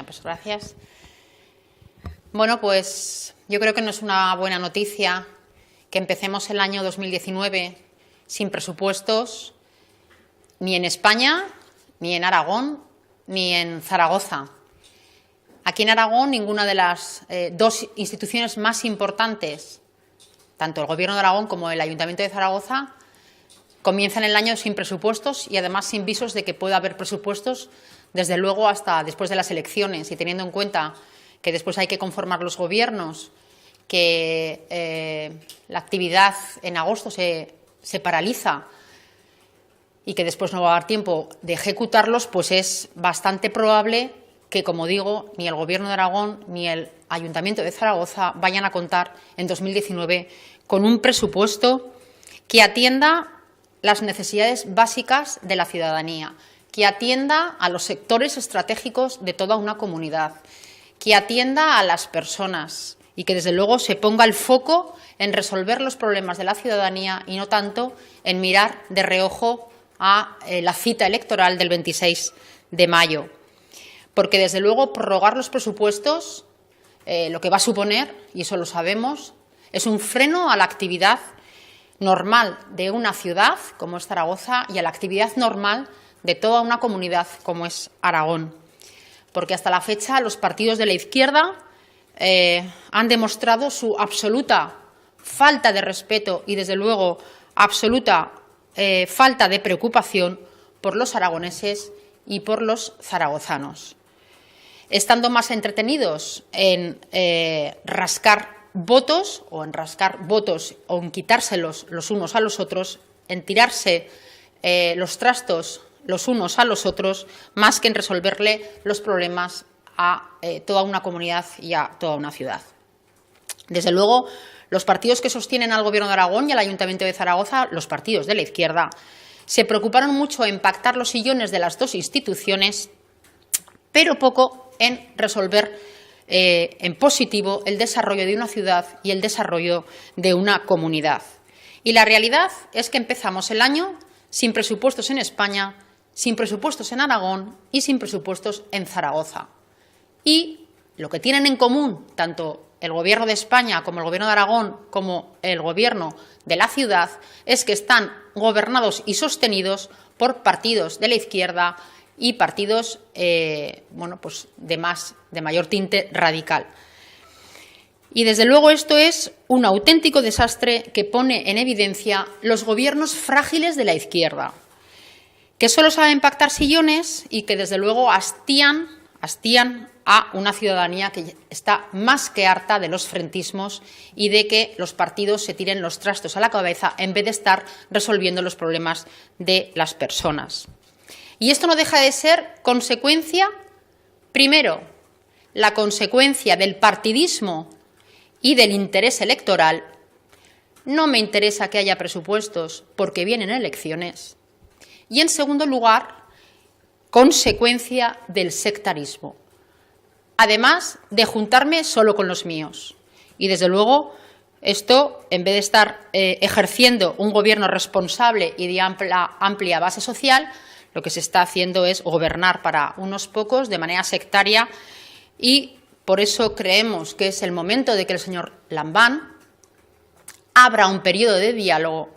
pues gracias. Bueno, pues yo creo que no es una buena noticia que empecemos el año 2019 sin presupuestos ni en España, ni en Aragón, ni en Zaragoza. Aquí en Aragón, ninguna de las dos instituciones más importantes, tanto el Gobierno de Aragón como el Ayuntamiento de Zaragoza, comienzan el año sin presupuestos y además sin visos de que pueda haber presupuestos, desde luego hasta después de las elecciones, y teniendo en cuenta que después hay que conformar los gobiernos, que la actividad en agosto se paraliza y que después no va a dar tiempo de ejecutarlos, pues es bastante probable que, como digo, ni el Gobierno de Aragón ni el Ayuntamiento de Zaragoza vayan a contar en 2019 con un presupuesto que atienda las necesidades básicas de la ciudadanía, que atienda a los sectores estratégicos de toda una comunidad, que atienda a las personas y que, desde luego, se ponga el foco en resolver los problemas de la ciudadanía y no tanto en mirar de reojo a la cita electoral del 26 de mayo. Porque, desde luego, prorrogar los presupuestos lo que va a suponer, y eso lo sabemos, es un freno a la actividad normal de una ciudad como es Zaragoza y a la actividad normal de toda una comunidad como es Aragón. Porque hasta la fecha los partidos de la izquierda han demostrado su absoluta falta de respeto y, desde luego, absoluta falta de preocupación por los aragoneses y por los zaragozanos, estando más entretenidos en rascar votos o en quitárselos los unos a los otros, en tirarse los trastos los unos a los otros, más que en resolverle los problemas a toda una comunidad y a toda una ciudad. Desde luego, los partidos que sostienen al Gobierno de Aragón y al Ayuntamiento de Zaragoza, los partidos de la izquierda, se preocuparon mucho en pactar los sillones de las dos instituciones, pero poco en resolver en positivo el desarrollo de una ciudad y el desarrollo de una comunidad. Y la realidad es que empezamos el año sin presupuestos en España, sin presupuestos en Aragón y sin presupuestos en Zaragoza. Y lo que tienen en común tanto el Gobierno de España como el Gobierno de Aragón como el Gobierno de la ciudad es que están gobernados y sostenidos por partidos de la izquierda y partidos pues de mayor tinte radical. Y, desde luego, esto es un auténtico desastre que pone en evidencia los gobiernos frágiles de la izquierda, que solo saben pactar sillones y que, desde luego, hastían a una ciudadanía que está más que harta de los frentismos y de que los partidos se tiren los trastos a la cabeza en vez de estar resolviendo los problemas de las personas. Y esto no deja de ser consecuencia, primero, la consecuencia del partidismo y del interés electoral. No me interesa que haya presupuestos porque vienen elecciones. Y, en segundo lugar, consecuencia del sectarismo. Además de juntarme solo con los míos. Y, desde luego, esto, en vez de estar ejerciendo un gobierno responsable y de amplia base social, lo que se está haciendo es gobernar para unos pocos de manera sectaria, y por eso creemos que es el momento de que el señor Lambán abra un periodo de diálogo,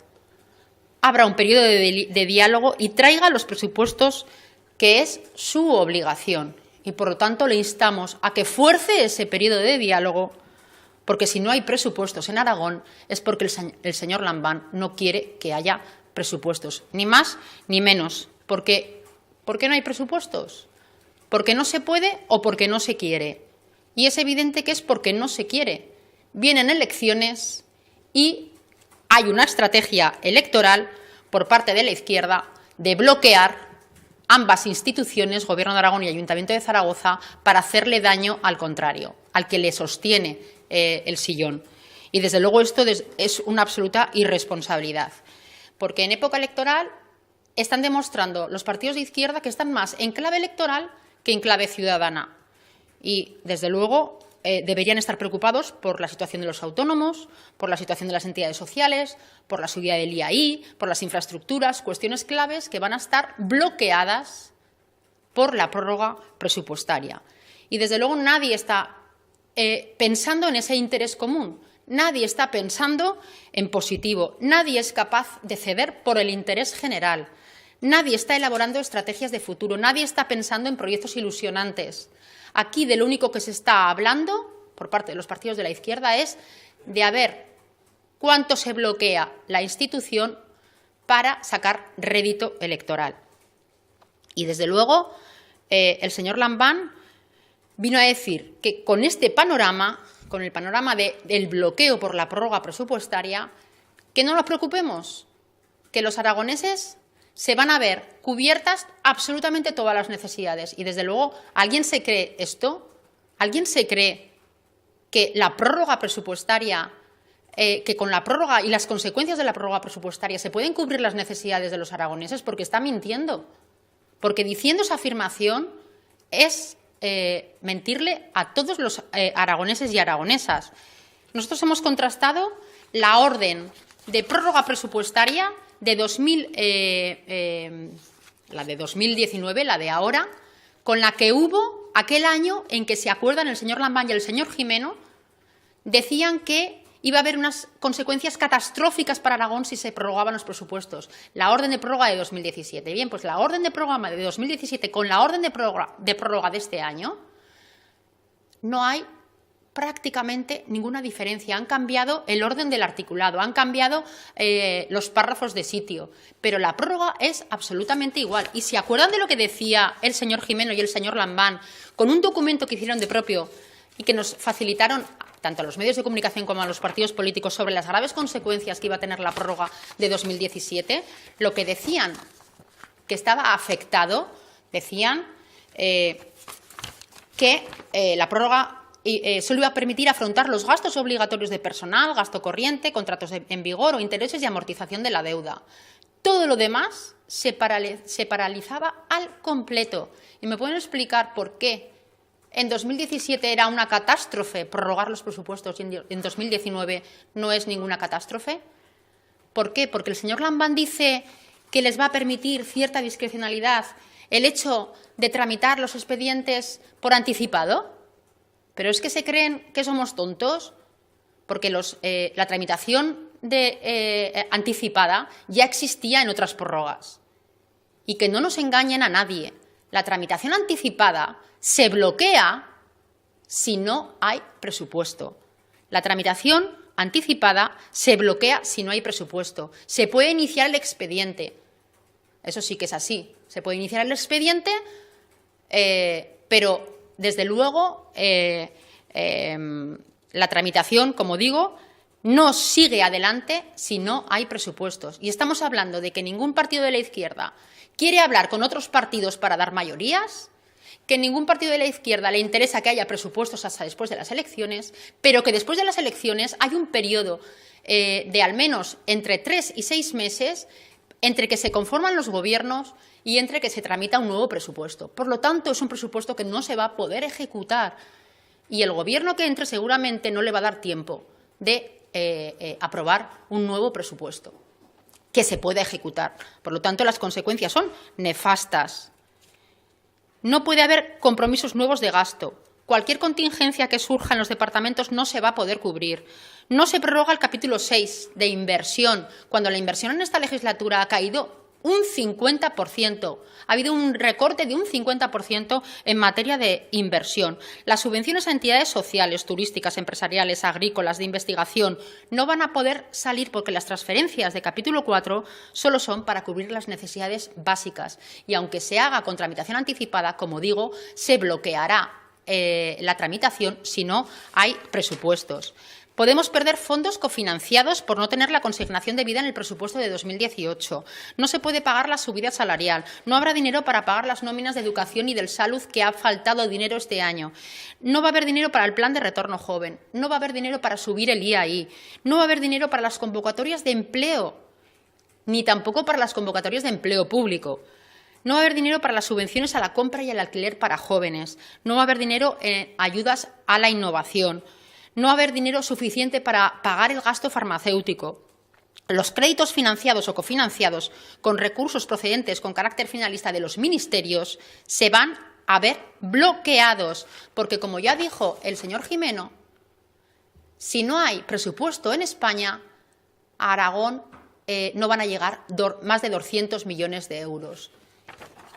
y traiga los presupuestos que es su obligación. Y, por lo tanto, le instamos a que fuerce ese periodo de diálogo, porque si no hay presupuestos en Aragón es porque el señor Lambán no quiere que haya presupuestos, ni más ni menos. ¿Por qué no hay presupuestos? ¿Porque no se puede o porque no se quiere? Y es evidente que es porque no se quiere. Vienen elecciones y hay una estrategia electoral por parte de la izquierda de bloquear ambas instituciones, Gobierno de Aragón y Ayuntamiento de Zaragoza, para hacerle daño al contrario, al que le sostiene el sillón. Y, desde luego, esto es una absoluta irresponsabilidad, porque en época electoral están demostrando los partidos de izquierda que están más en clave electoral que en clave ciudadana. Y, desde luego, deberían estar preocupados por la situación de los autónomos, por la situación de las entidades sociales, por la subida del IAI, por las infraestructuras, cuestiones claves que van a estar bloqueadas por la prórroga presupuestaria. Y, desde luego, nadie está pensando en ese interés común. Nadie está pensando en positivo. Nadie es capaz de ceder por el interés general. Nadie está elaborando estrategias de futuro. Nadie está pensando en proyectos ilusionantes. Aquí de lo único que se está hablando por parte de los partidos de la izquierda es de a ver cuánto se bloquea la institución para sacar rédito electoral. Y, desde luego, el señor Lambán vino a decir que con este panorama, con el panorama del bloqueo por la prórroga presupuestaria, que no nos preocupemos, que los aragoneses se van a ver cubiertas absolutamente todas las necesidades. Y, desde luego, ¿alguien se cree esto? ¿Alguien se cree que la prórroga presupuestaria, que con la prórroga y las consecuencias de la prórroga presupuestaria se pueden cubrir las necesidades de los aragoneses? Porque está mintiendo. Porque diciendo esa afirmación es mentirle a todos los aragoneses y aragonesas. Nosotros hemos contrastado la orden de prórroga presupuestaria de la de 2019, la de ahora, con la que hubo aquel año en que, se acuerdan, el señor Lambán y el señor Gimeno decían que iba a haber unas consecuencias catastróficas para Aragón si se prorrogaban los presupuestos. La orden de prórroga de 2017. Bien, pues la orden de prórroga de 2017 con la orden de prórroga de este año no hay prácticamente ninguna diferencia. Han cambiado el orden del articulado, han cambiado los párrafos de sitio, pero la prórroga es absolutamente igual. Y ¿se acuerdan de lo que decía el señor Gimeno y el señor Lambán con un documento que hicieron de propio y que nos facilitaron tanto a los medios de comunicación como a los partidos políticos sobre las graves consecuencias que iba a tener la prórroga de 2017? Lo que decían que estaba afectado, decían que la prórroga solo iba a permitir afrontar los gastos obligatorios de personal, gasto corriente, contratos en vigor o intereses y amortización de la deuda. Todo lo demás se paralizaba al completo. ¿Y me pueden explicar por qué en 2017 era una catástrofe prorrogar los presupuestos y en 2019 no es ninguna catástrofe? ¿Por qué? Porque el señor Lambán dice que les va a permitir cierta discrecionalidad el hecho de tramitar los expedientes por anticipado. ¿Pero es que se creen que somos tontos? Porque la tramitación anticipada ya existía en otras prórrogas. Y que no nos engañen a nadie. La tramitación anticipada se bloquea si no hay presupuesto. La tramitación anticipada se bloquea si no hay presupuesto. Se puede iniciar el expediente. Eso sí que es así. Se puede iniciar el expediente, pero desde luego la tramitación, como digo, no sigue adelante si no hay presupuestos. Y estamos hablando de que ningún partido de la izquierda quiere hablar con otros partidos para dar mayorías, que ningún partido de la izquierda le interesa que haya presupuestos hasta después de las elecciones, pero que después de las elecciones hay un periodo de al menos entre 3 y 6 meses entre que se conforman los gobiernos y entre que se tramita un nuevo presupuesto. Por lo tanto, es un presupuesto que no se va a poder ejecutar y el gobierno que entre seguramente no le va a dar tiempo de aprobar un nuevo presupuesto que se pueda ejecutar. Por lo tanto, las consecuencias son nefastas. No puede haber compromisos nuevos de gasto. Cualquier contingencia que surja en los departamentos no se va a poder cubrir. No se prorroga el capítulo 6 de inversión, cuando la inversión en esta legislatura ha caído un 50%. Ha habido un recorte de un 50% en materia de inversión. Las subvenciones a entidades sociales, turísticas, empresariales, agrícolas, de investigación, no van a poder salir porque las transferencias de capítulo 4 solo son para cubrir las necesidades básicas. Y aunque se haga con tramitación anticipada, como digo, se bloqueará la tramitación si no hay presupuestos. Podemos perder fondos cofinanciados por no tener la consignación debida en el presupuesto de 2018. No se puede pagar la subida salarial. No habrá dinero para pagar las nóminas de educación y del salud, que ha faltado dinero este año. No va a haber dinero para el plan de retorno joven. No va a haber dinero para subir el IAI. No va a haber dinero para las convocatorias de empleo, ni tampoco para las convocatorias de empleo público. No va a haber dinero para las subvenciones a la compra y al alquiler para jóvenes. No va a haber dinero en ayudas a la innovación. No va a haber dinero suficiente para pagar el gasto farmacéutico. los créditos financiados o cofinanciados con recursos procedentes con carácter finalista de los ministerios se van a ver bloqueados, porque, como ya dijo el señor Gimeno, si no hay presupuesto en España, a Aragón no van a llegar más de 200 millones de euros.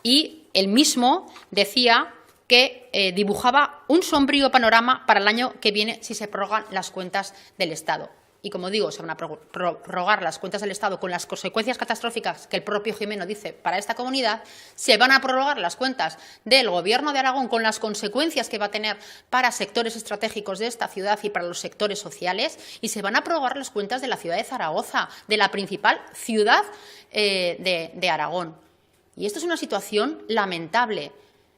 Y él mismo decía que dibujaba un sombrío panorama para el año que viene si se prorrogan las cuentas del Estado. Y, como digo, se van a prorrogar las cuentas del Estado con las consecuencias catastróficas que el propio Gimeno dice para esta comunidad. Se van a prorrogar las cuentas del Gobierno de Aragón con las consecuencias que va a tener para sectores estratégicos de esta ciudad y para los sectores sociales. Y se van a prorrogar las cuentas de la ciudad de Zaragoza, de la principal ciudad de Aragón. Y esto es una situación lamentable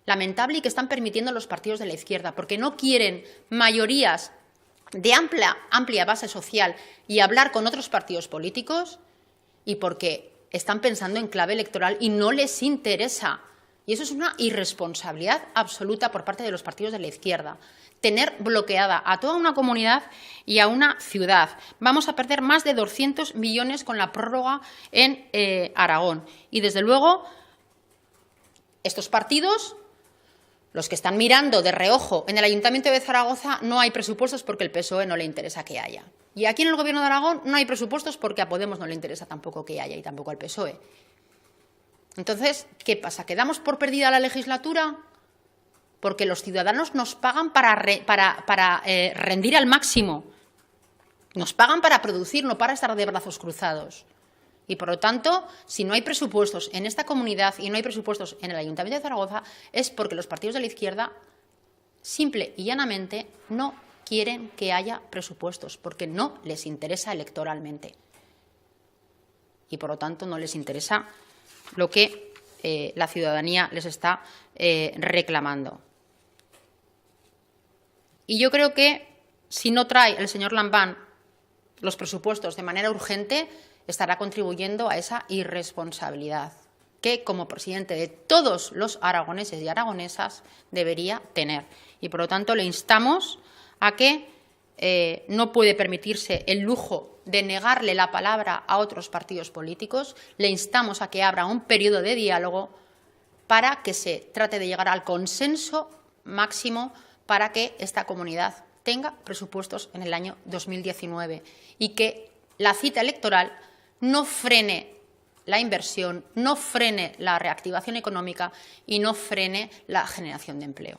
y que están permitiendo los partidos de la izquierda, porque no quieren mayorías de amplia base social y hablar con otros partidos políticos, y porque están pensando en clave electoral y no les interesa. Y eso es una irresponsabilidad absoluta por parte de los partidos de la izquierda, tener bloqueada a toda una comunidad y a una ciudad. Vamos a perder más de 200 millones con la prórroga en Aragón. Y, desde luego, estos partidos, los que están mirando de reojo en el Ayuntamiento de Zaragoza, no hay presupuestos porque el PSOE no le interesa que haya. Y aquí en el Gobierno de Aragón no hay presupuestos porque a Podemos no le interesa tampoco que haya, y tampoco al PSOE. Entonces, ¿qué pasa? ¿Quedamos por perdida la legislatura? Porque los ciudadanos nos pagan para rendir al máximo. Nos pagan para producir, no para estar de brazos cruzados. Y, por lo tanto, si no hay presupuestos en esta comunidad y no hay presupuestos en el Ayuntamiento de Zaragoza, es porque los partidos de la izquierda, simple y llanamente, no quieren que haya presupuestos, porque no les interesa electoralmente. Y, por lo tanto, no les interesa lo que la ciudadanía les está reclamando. Y yo creo que, si no trae el señor Lambán los presupuestos de manera urgente, estará contribuyendo a esa irresponsabilidad que, como presidente de todos los aragoneses y aragonesas, debería tener. Y, por lo tanto, le instamos a que no puede permitirse el lujo de negarle la palabra a otros partidos políticos. Le instamos a que abra un periodo de diálogo para que se trate de llegar al consenso máximo para que esta comunidad tenga presupuestos en el año 2019 y que la cita electoral no frene la inversión, no frene la reactivación económica y no frene la generación de empleo.